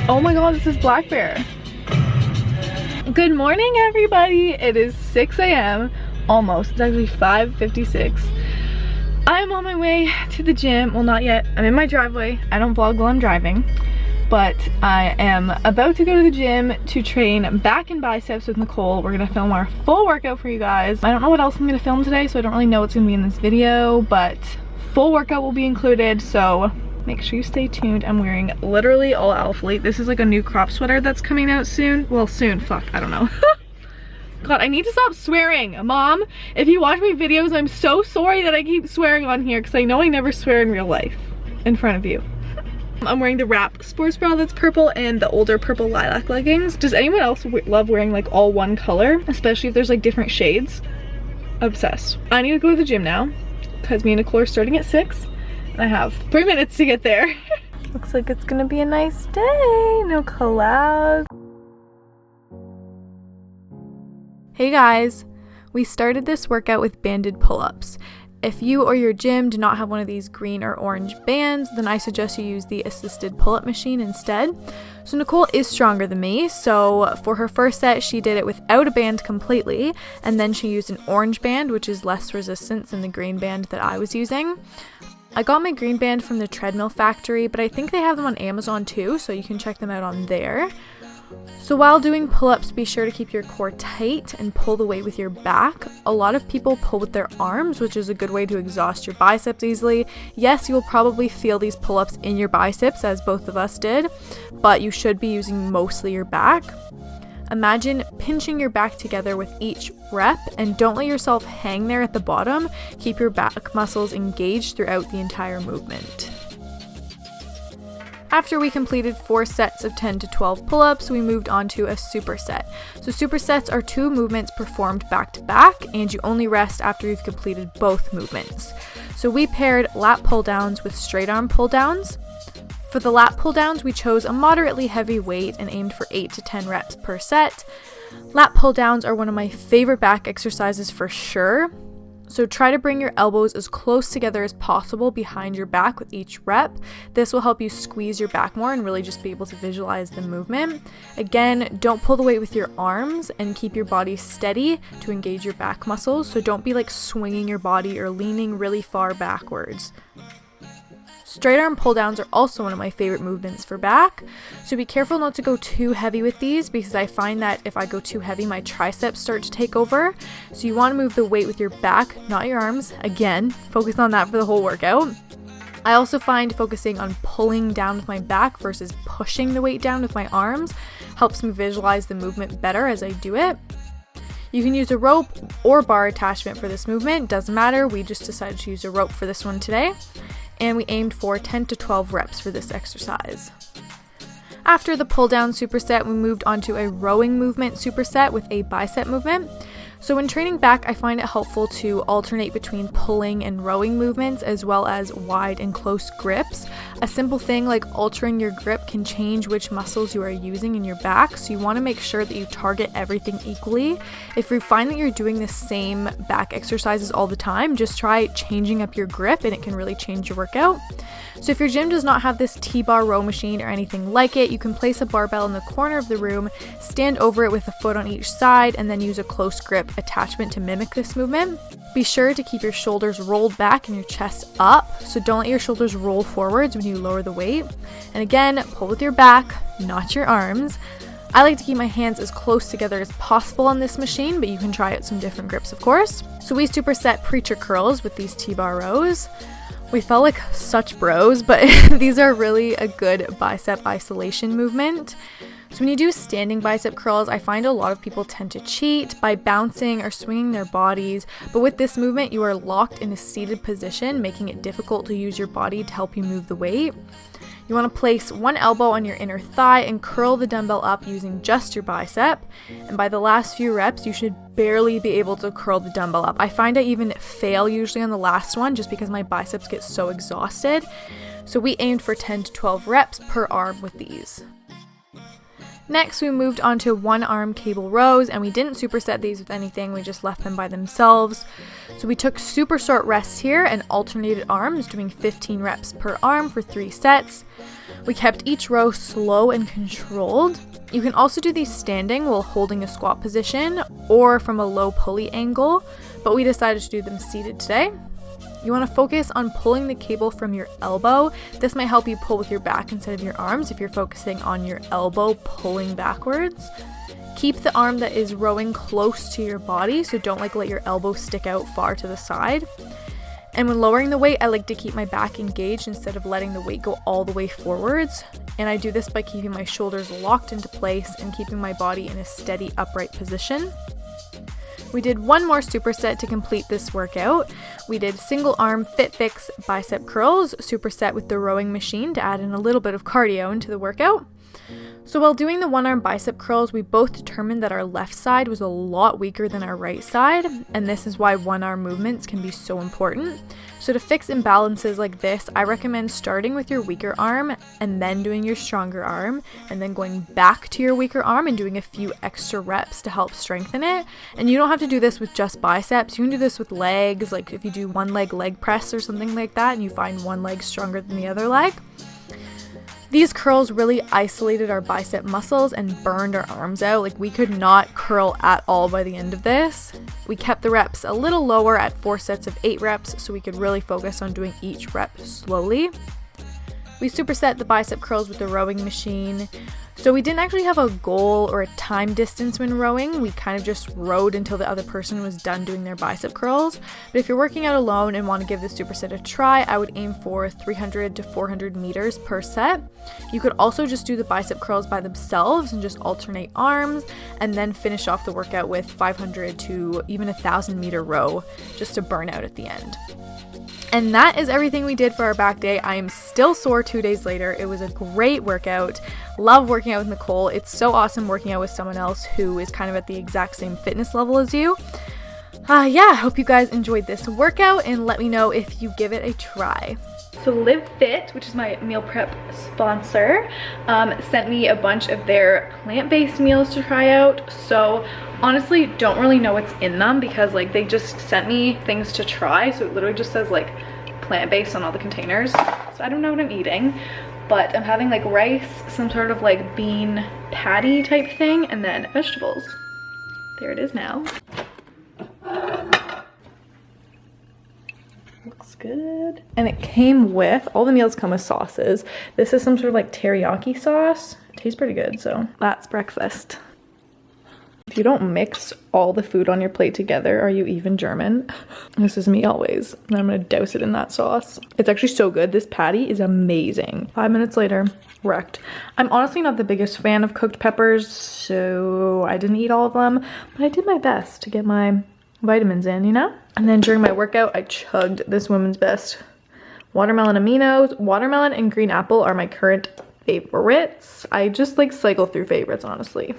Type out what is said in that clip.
Oh my god, this is Black Bear. Good morning, everybody. It is 6 a.m. almost. It's actually 5:56. I'm on my way to the gym. Well, not yet. I'm in my driveway. I don't vlog while I'm driving, but I am about to go to the gym to train back and biceps with Nicole. We're gonna film our full workout for you guys. I don't know what else I'm gonna film today, so I don't really know what's gonna be in this video, but full workout will be included, so make sure you stay tuned. I'm wearing literally all Alphalete. This is like a new crop sweater that's coming out soon. Well, soon, fuck, I don't know. God, I need to stop swearing. Mom, if you watch my videos, I'm so sorry that I keep swearing on here because I know I never swear in real life in front of you. I'm wearing the wrap sports bra that's purple and the older purple lilac leggings. Does anyone else love wearing like all one color, especially if there's like different shades? Obsessed. I need to go to the gym now because me and Nicole are starting at 6 and I have 3 minutes to get there. Looks like it's gonna be a nice day. No clouds. Hey guys, we started this workout with banded pull-ups. If you or your gym do not have one of these green or orange bands, then I suggest you use the assisted pull-up machine instead. So Nicole is stronger than me, so for her first set, she did it without a band completely, and then she used an orange band, which is less resistance than the green band that I was using. I got my green band from the Treadmill Factory, but I think they have them on Amazon too, so you can check them out on there. So while doing pull-ups, be sure to keep your core tight and pull the weight with your back. A lot of people pull with their arms, which is a good way to exhaust your biceps easily. Yes, you will probably feel these pull-ups in your biceps, as both of us did, but you should be using mostly your back. Imagine pinching your back together with each rep, and don't let yourself hang there at the bottom. Keep your back muscles engaged throughout the entire movement. After we completed 4 sets of 10 to 12 pull-ups, we moved on to a superset. So supersets are 2 movements performed back to back, and you only rest after you've completed both movements. So we paired lat pull-downs with straight arm pull-downs. For the lat pull-downs, we chose a moderately heavy weight and aimed for 8 to 10 reps per set. Lat pull-downs are one of my favorite back exercises for sure. So try to bring your elbows as close together as possible behind your back with each rep. This will help you squeeze your back more and really just be able to visualize the movement. Again, don't pull the weight with your arms and keep your body steady to engage your back muscles. So don't be like swinging your body or leaning really far backwards. Straight arm pull downs are also one of my favorite movements for back, so be careful not to go too heavy with these because I find that if I go too heavy, my triceps start to take over. So you want to move the weight with your back, not your arms. Again, focus on that for the whole workout. I also find focusing on pulling down with my back versus pushing the weight down with my arms helps me visualize the movement better as I do it. You can use a rope or bar attachment for this movement, doesn't matter. We just decided to use a rope for this one today. And we aimed for 10 to 12 reps for this exercise. After the pull-down superset, we moved on to a rowing movement superset with a bicep movement. So when training back, I find it helpful to alternate between pulling and rowing movements as well as wide and close grips. A simple thing like altering your grip can change which muscles you are using in your back, so you want to make sure that you target everything equally. If you find that you're doing the same back exercises all the time, just try changing up your grip and it can really change your workout. So if your gym does not have this T-bar row machine or anything like it, you can place a barbell in the corner of the room, stand over it with a foot on each side, and then use a close grip attachment to mimic this movement. Be sure to keep your shoulders rolled back and your chest up, so don't let your shoulders roll forwards when you lower the weight. And again, pull with your back, not your arms. I like to keep my hands as close together as possible on this machine, but you can try out some different grips, of course. So we superset preacher curls with these T-bar rows. We felt like such bros, but these are really a good bicep isolation movement. So when you do standing bicep curls, I find a lot of people tend to cheat by bouncing or swinging their bodies, but with this movement, you are locked in a seated position, making it difficult to use your body to help you move the weight. You want to place one elbow on your inner thigh and curl the dumbbell up using just your bicep. And by the last few reps, you should barely be able to curl the dumbbell up. I find I even fail usually on the last one just because my biceps get so exhausted. So we aimed for 10 to 12 reps per arm with these. Next, we moved on to one-arm cable rows, and we didn't superset these with anything, we just left them by themselves. So we took super short rests here and alternated arms, doing 15 reps per arm for 3 sets. We kept each row slow and controlled. You can also do these standing while holding a squat position or from a low pulley angle, but we decided to do them seated today. You want to focus on pulling the cable from your elbow. This might help you pull with your back instead of your arms if you're focusing on your elbow pulling backwards. Keep the arm that is rowing close to your body, so don't let your elbow stick out far to the side. And when lowering the weight, I like to keep my back engaged instead of letting the weight go all the way forwards. And I do this by keeping my shoulders locked into place and keeping my body in a steady upright position. We did one more superset to complete this workout. We did single arm fit fix bicep curls, superset with the rowing machine to add in a little bit of cardio into the workout. So while doing the one arm bicep curls, we both determined that our left side was a lot weaker than our right side, and this is why one arm movements can be so important. So to fix imbalances like this, I recommend starting with your weaker arm and then doing your stronger arm, and then going back to your weaker arm and doing a few extra reps to help strengthen it. And you don't have to do this with just biceps. You can do this with legs, like if you do one leg press or something like that and you find one leg stronger than the other leg. These curls really isolated our bicep muscles and burned our arms out. Like, we could not curl at all by the end of this. We kept the reps a little lower at 4 sets of 8 reps so we could really focus on doing each rep slowly. We superset the bicep curls with the rowing machine. So we didn't actually have a goal or a time distance when rowing. We kind of just rowed until the other person was done doing their bicep curls. But if you're working out alone and want to give the superset a try, I would aim for 300 to 400 meters per set. You could also just do the bicep curls by themselves and just alternate arms, and then finish off the workout with 500 to even 1,000 meter row just to burn out at the end. And that is everything we did for our back day. I am still sore 2 days later. It was a great workout. Love working out with Nicole. It's so awesome working out with someone else who is kind of at the exact same fitness level as you. I hope you guys enjoyed this workout and let me know if you give it a try. So Live Fit, which is my meal prep sponsor, sent me a bunch of their plant-based meals to try out. So honestly, don't really know what's in them because they just sent me things to try. So it literally just says plant-based on all the containers. So I don't know what I'm eating, but I'm having rice, some sort of bean patty type thing, and then vegetables. There it is now. Looks good. And it came with, all the meals come with sauces. This is some sort of teriyaki sauce. It tastes pretty good, so that's breakfast. If you don't mix all the food on your plate together, are you even German? This is me always. And I'm gonna douse it in that sauce. It's actually so good. This patty is amazing. 5 minutes later, wrecked. I'm honestly not the biggest fan of cooked peppers, so I didn't eat all of them, but I did my best to get my vitamins in, you know? And then during my workout, I chugged this Woman's Best watermelon aminos. Watermelon and green apple are my current favorites. I just cycle through favorites, honestly.